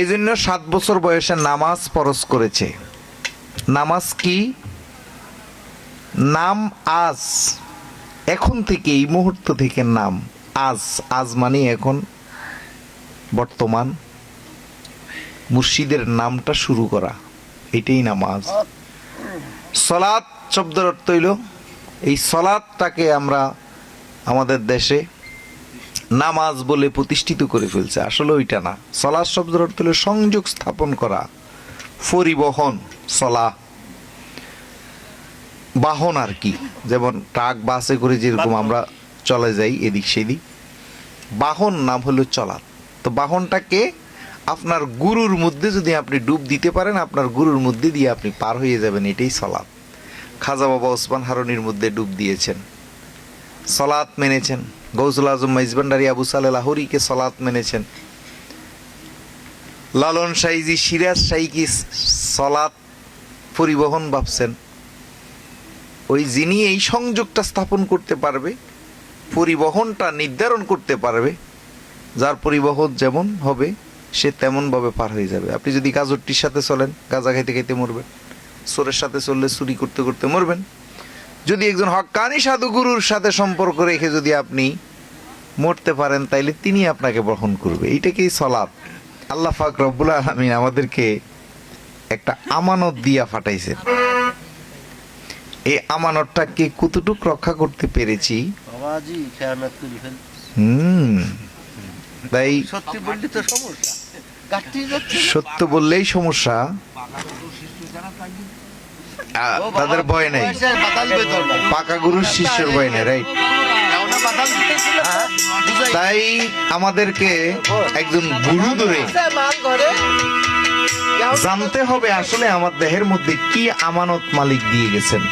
এই জন্য 7 বছর বয়সে নামাজ ফরজ করেছে। নামাজ কি? নাম আজ, এখন থেকে, এই মুহূর্ত থেকে নাম আজ। আজ মানে এখন, বর্তমান, মুর্শিদের নামটা শুরু করা, এটাই নামাজ। সলাৎ শব্দের অর্থ হইল, এই সলাৎটাকে আমরা আমাদের দেশে নামাজ বলে প্রতিষ্ঠিত করে ফেলছে, আসলে ওইটা না। সলাৎ শব্দের অর্থ হলো সংযোগ স্থাপন করা, পরিবহন। সলা বাহন আর কি, যেমন ট্রাক বাসে করে যেরকম আমরা চলে যাই এদিক সেদিক, বাহন নাম হলো চলাৎ। তো বাহনটাকে আপনার গুরুর মধ্যে যদি আপনি ডুব দিতে পারেন, আপনার গুরুর মধ্যে দিয়ে আপনি পার হয়ে যাবেন, এটাই সলাৎ। খাজা বাবা ওসমান হারুনির মধ্যে ডুব দিয়েছেন, সলাৎ মেনেছেন। গৌসুল আজম মাইজভান্ডারী আবু সালেহ লাহোরীকে সলাৎ মেনেছেন। লালন সাইজি সিরাজ সাইকি সলাৎ পরিবহন ভাবছেন। ওই যিনি এই সংযোগটা স্থাপন করতে পারবে, পরিবহনটা নির্ধারণ করতে পারবে, যার পরিবহন যেমন হবে সে তেমন ভাবে পার হয়ে যাবে। আপনি যদি গাজরটির সাথে চলেন, গাঁজা খাইতে খাইতে মরবেন। চোরের সাথে চললে চুরি করতে করতে মরবেন। যদি একজন হক্কানি সাধু গুরুর সাথে সম্পর্ক রেখে যদি আপনি মরতে পারেন, তাইলে তিনি আপনাকে বহন করবে, এইটাকেই সলাৎ। আল্লাহ পাক রব্বুল আলামিন আমাদেরকে একটা আমানত দিয়া পাঠাইছেন। এই আমানতটাকে কতটুক রক্ষা করতে পেরেছি, তাই সত্য বললেই সমস্যা, তাদের ভয় নেই, পাকা গুরুর শিষ্যের ভয় নেই, রাইট? তাই আমাদেরকে একজন গুরু ধরে জানতে হবে আসলে আমার দেহের মধ্যে কি আমানত মালিক দিয়ে গেছেন।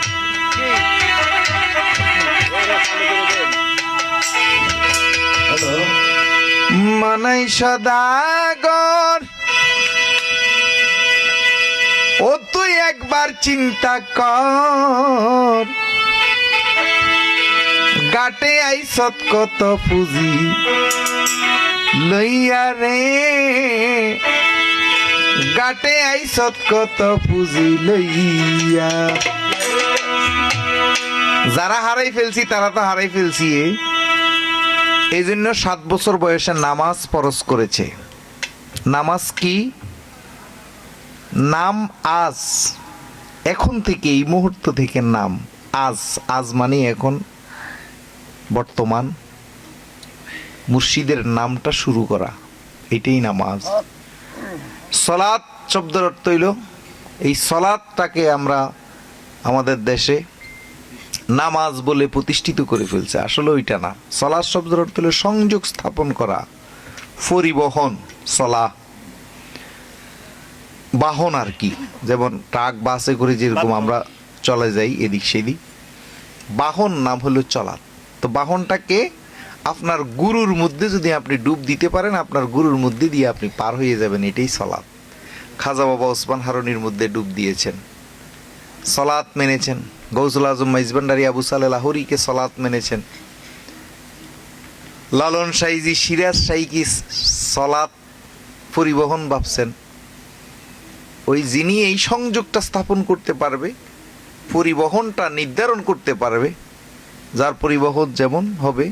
মানাই সদাগর, ও তুই একবার চিন্তা কর, গাটে আইসত কত পুঁজি লইয়া রে, গাটে আইসত কত পুঁজি লইয়া। যারা হারাই ফেলছি তারা তো হারাই ফেলছি। এই জন্য 7 বছর বয়সে নামাজ ফরজ করেছে। নামাজ কি? নাম আজ, এখন থেকে, এই মুহূর্ত থেকে নাম আজ। আজ মানে এখন, বর্তমান, মুর্শিদের নামটা শুরু করা, এটাই নামাজ। সলাৎ শব্দের অর্থ হইল, এই সলাৎটাকে আমরা আমাদের দেশে নামাজ বলে প্রতিষ্ঠিত করে ফেলছে, আসলে ওইটা না। সলাৎ শব্দের অর্থ হলো সংযোগ স্থাপন করা, পরিবহন। সলা বাহন আর কি, যেমন ট্রাক বাসে করে যেরকম আমরা চলে যাই এদিক সেদিক, বাহন নাম হলো চলাৎ। তো বাহনটাকে আপনার গুরুর মধ্যে যদি আপনি ডুব দিতে পারেন, আপনার গুরুর মধ্যে দিয়ে আপনি পার হয়ে যাবেন, এটাই সলাৎ। খাজা বাবা ওসমান হারুনির মধ্যে ডুব দিয়েছেন, সলাৎ মেনেছেন। গৌসুল আজম মাইজভান্ডারী আবু সালেহ লাহোরীকে সলাৎ মেনেছেন। লালন সাইজি সিরাজ সাইকি সলাৎ পরিবহন ভাবছেন। ওই যিনি এই সংযোগটা স্থাপন করতে পারবে, পরিবহনটা নির্ধারণ করতে পারবে, যার পরিবহন যেমন হবে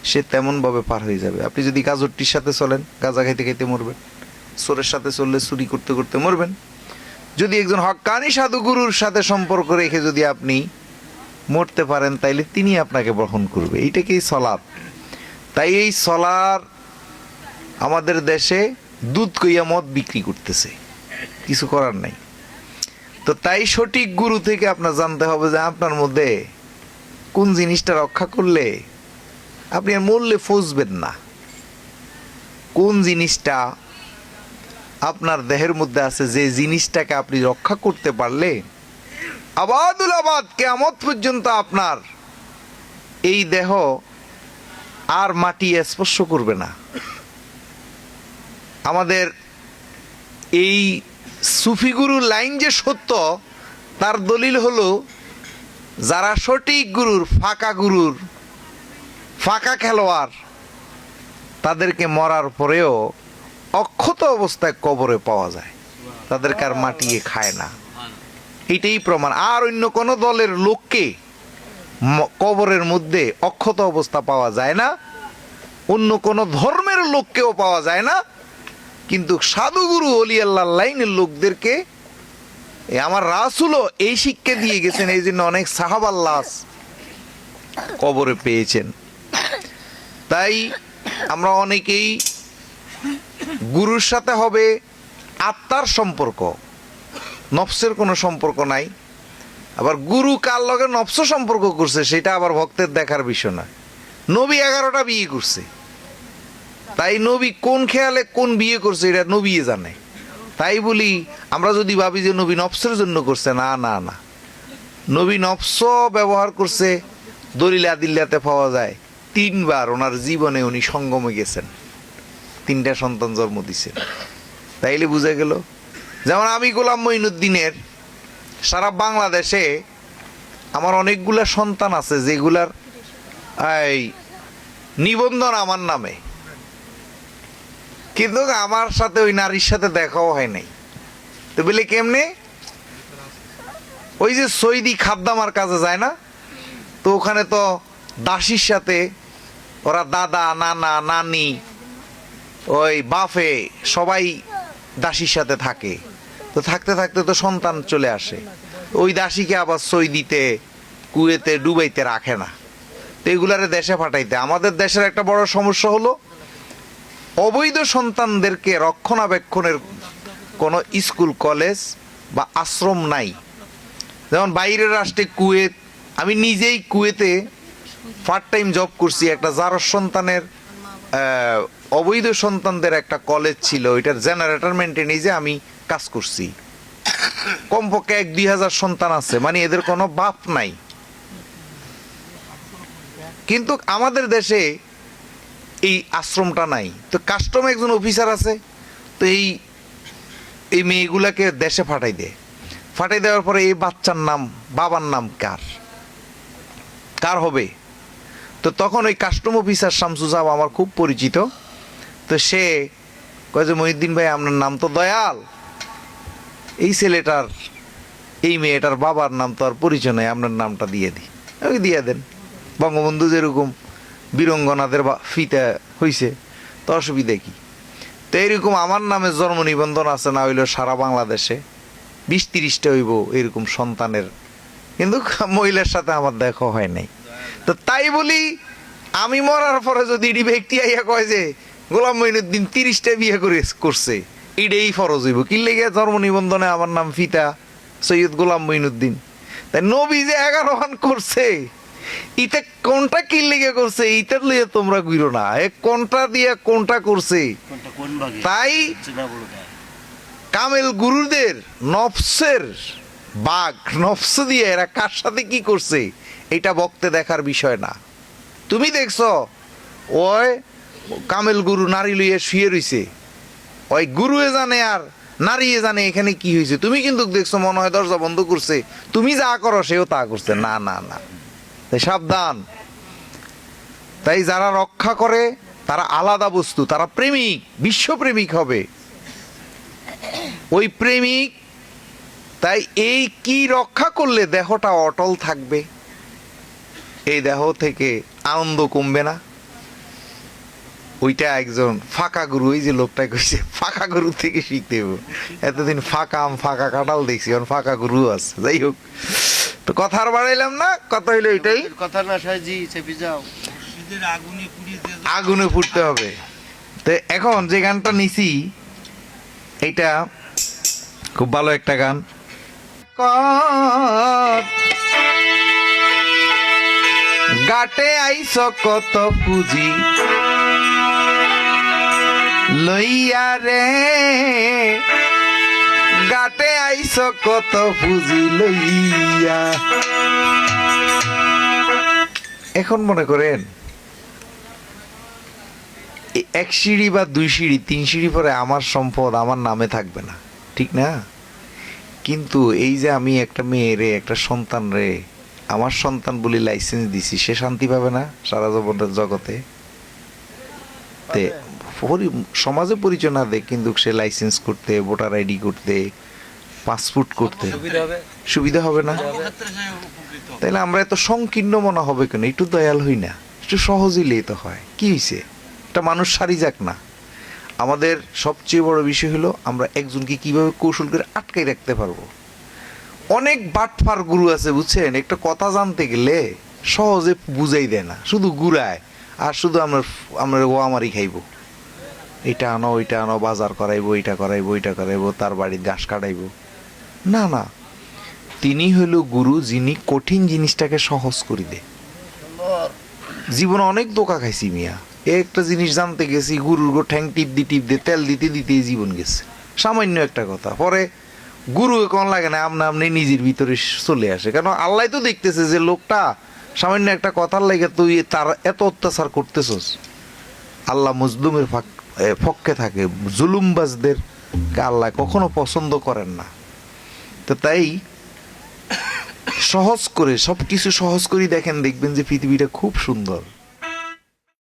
সে তেমন ভাবে পার হয়ে যাবে। আপনি যদি গাজরটির সাথে চলেন, গাঁজা খাইতে খাইতে মরবেন। চোরের সাথে চললে চুরি করতে করতে মরবেন। যদি একজন হক্কানি সাধু গুরুর সাথে সম্পর্ক রেখে যদি আপনি মরতে পারেন, তাইলে তিনি আপনাকে বহন করবে, এইটাকেই সলাৎ। তাই এই সলার আমাদের দেশে দুধ কইয়া মদ বিক্রি করতেছে, কিছু করার নাই। তো তাই সঠিক গুরু থেকে আপনার জানতে হবে যে আপনার মধ্যে কোন জিনিসটা রক্ষা করলে আপনি আর মরলে ফসবেন না, কোন জিনিসটা আপনার দেহের মধ্যে আছে, যে জিনিসটাকে আপনি রক্ষা করতে পারলে আবাদুল আবাদ কিয়ামত পর্যন্ত আপনার এই দেহ আর মাটি স্পর্শ করবে না। আমাদের এই সুফি গুরুর লাইন যে সত্য, তার দলিল হলো যারা সঠিক গুরুর, ফাঁকা খেলোয়াড়, তাদেরকে মরার পরেও অক্ষত অবস্থায় কবরে পাওয়া যায়, তাদেরকে আর মাটিয়ে খায় না। এটাই প্রমাণ। আর অন্য কোন দলের লোককে কবরের মধ্যে অক্ষত অবস্থা পাওয়া যায় না, অন্য কোন ধর্মের লোককেও পাওয়া যায় না। কিন্তু সাধুগুরু অলি আল্লাহ লাইনের লোকদেরকে আমার রাসূলও এই শিক্ষা দিয়ে গেছেন, এই জন্য অনেক সাহাবার লাশ কবরে পেয়েছেন। তাই আমরা অনেকেই গুরুর সাথে হবে আত্মার সম্পর্ক, নফসের কোনো সম্পর্ক নাই। আবার গুরু কার লগে নফস সম্পর্ক করছে সেটা আবার ভক্তের দেখার বিষয় নয়। নবী 11টা বিয়ে করছে, তাই নবী কোন খেয়ালে কোন বিয়ে করছে এটা নবী জানে। তাই বলি আমরা যদি ভাবি যে নবী নফসের জন্য করছে, না না না, নবী নফস ব্যবহার করছে। দলিল আদিল্লাতে পাওয়া যায় 3বার ওনার জীবনে উনি সঙ্গমে গেছেন, 3টা সন্তান জন্ম দিছেন। তাইলে বুঝা গেল। যেমন আমি গোলাম মঈনুদ্দিনের সারা বাংলাদেশে আমার অনেকগুলা সন্তান আছে যেগুলার এই নিবন্ধন আমার নামে, কিন্তু আমার সাথে ওই নারীর সাথে দেখাও হয় নাই। তো বলে কেমনে? ওই যে সৈদি খাদ্দামার কাজে যায় না, তো ওখানে তো দাসীর সাথে ওরা দাদা নানা নানি ওই বাফে সবাই দাসীর সাথে থাকে। তো থাকতে থাকতে তো সন্তান চলে আসে, ওই দাসীকে আবার সৌদিতে কুয়েতে ডুবাইতে রাখে না, তো এগুলারে দেশে পাঠাইতে। আমাদের দেশের একটা বড় সমস্যা হলো অবৈধ সন্তানদেরকে রক্ষণাবেক্ষণের কোনো স্কুল কলেজ বা আশ্রম নাই। যেমন বাইরের রাষ্ট্রে কুয়েত, আমি নিজেই কুয়েতে পার্ট টাইম জব করছি। একটা জারস সন্তানের অবৈধ সন্তানদের একটা কলেজ ছিল, ওইটার জেনারেটর মেনটেনেজে আমি কাজ করছি। কমপক্ষে 1-2 হাজার সন্তান আছে, মানে এদের কোনো বাপ নাই। কিন্তু আমাদের দেশে এই আশ্রমটা নাই। তো কাস্টম একজন অফিসার আছে, তো এই মেয়েগুলাকে দেশে পাঠাই দেয়। ফাটাই দেওয়ার পরে এই বাচ্চার নাম বাবার নাম কার হবে? তো তখন ওই কাস্টম অফিসার শামসু সাহেব আমার খুব পরিচিত, তো সে কয় যে মহিউদ্দিন ভাই আপনার নাম তো দয়াল, এই ছেলেটার এই মেয়েটার বাবার নাম তো আর পরিচয় নেই, আপনার নামটা দিয়ে দিই। ওই দিয়ে দেন, বঙ্গবন্ধু যেরকম বীরঙ্গনাদের ফিতা হইছে, তো অসুবিধা কি? তো এইরকম আমার নামে জন্ম নিবন্ধন আছে না হইলেও সারা বাংলাদেশে 20-30টা হইব এরকম সন্তানের, কিন্তু মহিলার সাথে আমার দেখা হয় নাই। তো তাই বলি আমি মরার পরে যদি এটি ব্যক্তি আইয়া কয় যে গোলাম মঈনুদ্দিন 30টা বিয়ে করছে, এটাই ফরজ হইব। কি লেগে জন্ম নিবন্ধনে আমার নাম ফিতা সৈয়দ গোলাম মঈনুদ্দিন? তাই নবী যে 11 খান করছে, ইটা কোনটা কি লেগে করছে এইটার লিয়ে তোমরা গুইরো না, কোনটা দিয়ে কোনটা করছে। তাই কামেল গুরুদের নফসের বাঘ নফস দিয়ে এরা কার সাথে কি করছে এটা বক্তে দেখার বিষয় না। তুমি দেখছো ওই কামেল গুরু নারী লইয়া শুয়ে রইছে, ওই গুরুয়ে জানে আর নারীয়ে জানে এখানে কি হয়েছে। তুমি কিন্তু দেখছো মনে হয় দরজা বন্ধ করছে, তুমি যা করো সেও তা করছে। না না না, সাবধান। তাই যারা রক্ষা করে তারা আলাদা বস্তু, তারা প্রেমিক, বিশ্বপ্রেমিক হবে ওই প্রেমিক। তাই এই কি রক্ষা করলে দেহটা অটল থাকবে, এই দেহ থেকে আনন্দ কমবে না, ওইটা একজন ফাঁকা গুরু, ওই যে লোকটা কইছে ফাঁকা গুরু থেকে শিখতে হবে। এতদিন ফাঁকা আম ফাঁকা কাঁঠাল দেখছি, এখন ফাঁকা গুরু আছে। যাই হোক, তো কথা আর বাড়াইলাম না, কথা হইলো এটাই, কথা না সাজি চেপে যাও, আগুনে ফুটতে হবে। তো এখন যে গানটা নিছি এটা খুব ভালো একটা গান। গাটে আইস কত পুঁজি লইয়া রে, গাটে আইস কত পুঁজি লইয়া। এখন মনে করেন 1 সিঁড়ি বা 2 সিঁড়ি 3 সিঁড়ি পরে আমার সম্পদ আমার নামে থাকবে না, ঠিক না? কিন্তু এই যে আমি একটা মেয়েরে একটা সন্তান রে আমার সন্তান বলে লাইসেন্স দিছি, সে শান্তি পাবে না সারা জীবনের জগতে? সমাজে পরিচয় না দেয় কিন্তু সে লাইসেন্স করতে, ভোটার আইডি করতে, পাসপোর্ট করতে সুবিধা হবে না? তাইলে আমরা এত সংকীর্ণ মনে হবে কেন? একটু দয়াল হই না, একটু সহজ হইলেই তো হয়। কি হয়েছে? একটা মানুষ সারি যাক না। আমাদের সবচেয়ে বড় বিষয় হলো আমরা একজনকে কিভাবে কৌশল করে আটকাই রাখতে পারবো। অনেক বাটফার গুরু আছে বুঝছেন, একটা কথা জানতে গেলে সহজে বুঝাই দেয় না, শুধু ঘুরায় আর শুধু আমরা ও আমারই খাইবো, এটা আনো ওইটা আনো, বাজার করাইবো, এটা করাইবো ওইটা করাইবো, তার বাড়ির ঘাস কাটাইবো। না না, তিনি হইল গুরু যিনি কঠিন জিনিসটাকে সহজ করে দেয়। জীবনে অনেক ধোঁকা খাইছি মিয়া, একটা জিনিস জানতে গেছি, গুরুর গো ঠ্যাং টিপ দিয়ে তেল দিতে দিতে জীবন গেছে। সামান্য একটা কথা পরে গুরু কোন লাগে না, আপনি নিজের ভিতরে চলে আসে। কেন? আল্লাহ তো দেখতেছে যে লোকটা সামান্য একটা কথার লাগে তুই তার এত অত্যাচার করতেছস। আল্লাহ মজলুমের পক্ষে থাকে, জুলুমবাজদের আল্লাহ কখনো পছন্দ করেন না। তো তাই সহজ করে সবকিছু সহজ করে দেখেন, দেখবেন যে পৃথিবীটা খুব সুন্দর।